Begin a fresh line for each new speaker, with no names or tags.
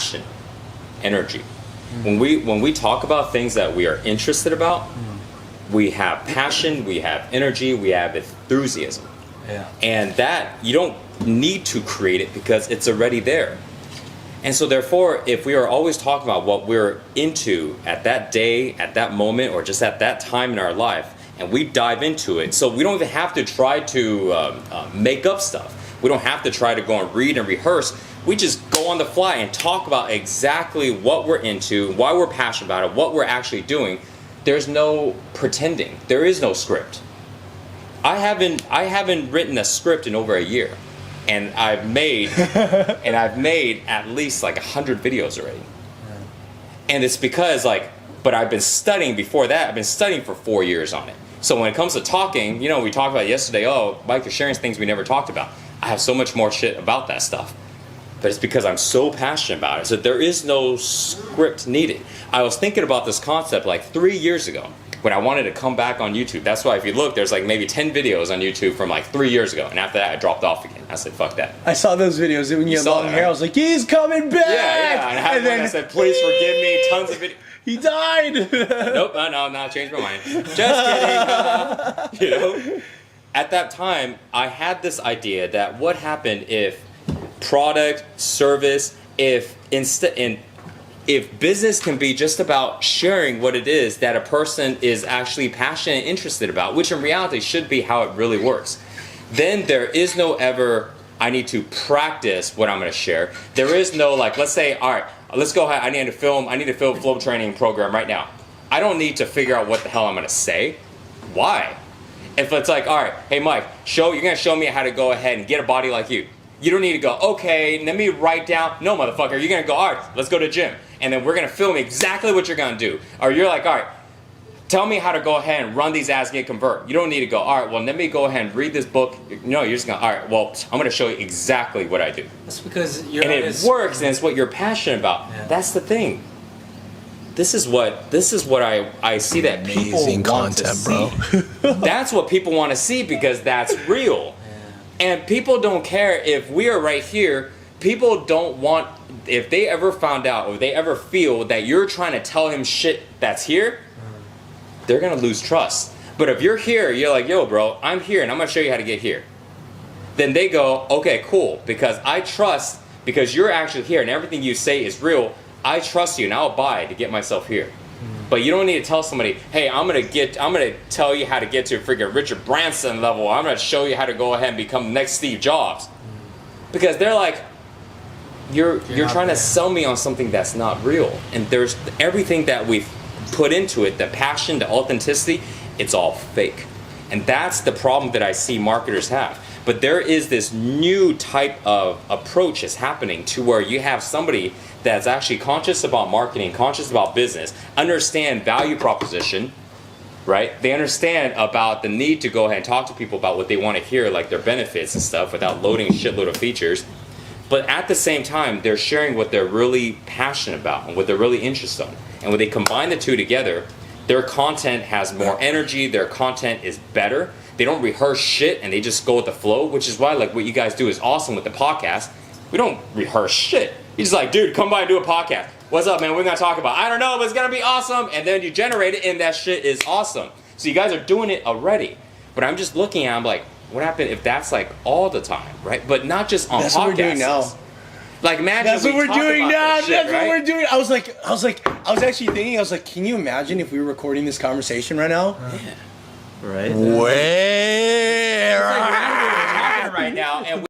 passion, energy. When we talk about things that we are interested about, we have passion, we have energy, we have enthusiasm.
Yeah.
And that, you don't need to create it because it's already there. And so therefore, if we are always talking about what we're into at that day, at that moment, or just at that time in our life, and we dive into it, so we don't even have to try to make up stuff. We don't have to try to go and read and rehearse. We just go on the fly and talk about exactly what we're into, why we're passionate about it, what we're actually doing. There's no pretending. There is no script. I haven't written a script in over a year, and I've made at least like 100 videos already. Yeah. And it's because but I've been studying before that. I've been studying for 4 years on it. So when it comes to talking, we talked about yesterday. Oh, Mike, you're sharing things we never talked about. I have so much more shit about that stuff. But it's because I'm so passionate about it. So there is no script needed. I was thinking about this concept like 3 years ago when I wanted to come back on YouTube. That's why if you look, there's like maybe 10 videos on YouTube from like 3 years ago. And after that, I dropped off again. I said, fuck that.
I saw those videos when you had long hair. I was like, he's coming back.
Yeah. And then I said, please forgive me. Tons of videos.
He died.
Nope, no, I changed my mind. Just kidding. At that time, I had this idea that what happened if product, service, if business can be just about sharing what it is that a person is actually passionate and interested about, which in reality should be how it really works. Then there is no ever, I need to practice what I'm going to share. There is no let's say, all right, let's go ahead. I need to film a flow training program right now. I don't need to figure out what the hell I'm going to say. Why? If it's like, all right, hey Mike, you're going to show me how to go ahead and get a body like you. You don't need to go, okay, let me write down. No, motherfucker, you're going to go, all right, let's go to the gym. And then we're going to film exactly what you're going to do. Or you're like, all right, tell me how to go ahead and run these ads and get convert. You don't need to go, all right, well, let me go ahead and read this book. No, you're just going, all right, well, I'm going to show you exactly what I do.
That's because you're...
And it works, and it's what you're passionate about. Yeah. That's the thing. This is what I see that people
amazing
want
content,
to see.
bro.
That's what people want to see because that's real. And people don't care if we are right here. People don't want, if they ever found out or they ever feel that you're trying to tell him shit that's here, they're going to lose trust. But if you're here, you're like, yo, bro, I'm here and I'm going to show you how to get here. Then they go, okay, cool, because I trust, because you're actually here and everything you say is real, I trust you and I'll buy to get myself here. But you don't need to tell somebody, hey, I'm gonna tell you how to get to a freaking Richard Branson level. I'm gonna show you how to go ahead and become the next Steve Jobs. Because they're like, you're trying to sell me on something that's not real. And there's everything that we've put into it, the passion, the authenticity, it's all fake. And that's the problem that I see marketers have. But there is this new type of approach that's happening to where you have somebody that's actually conscious about marketing, conscious about business, understand value proposition, right? They understand about the need to go ahead and talk to people about what they want to hear, like their benefits and stuff, without loading a shitload of features. But at the same time, they're sharing what they're really passionate about and what they're really interested in. And when they combine the two together, their content has more energy, their content is better. They don't rehearse shit and they just go with the flow, which is why what you guys do is awesome with the podcast. We don't rehearse shit. You're just like, dude, come by and do a podcast. What's up, man? We're going to talk about, I don't know, but it's going to be awesome. And then you generate it and that shit is awesome. So you guys are doing it already. But I'm just looking at, I'm like, what happened if that's like all the time, right? But not just on podcasts. That's what we're doing now. Like, imagine
that's what we're doing now.
Shit,
that's what we're doing. I was actually thinking, can you imagine if we were recording this conversation right now?
Yeah. Right?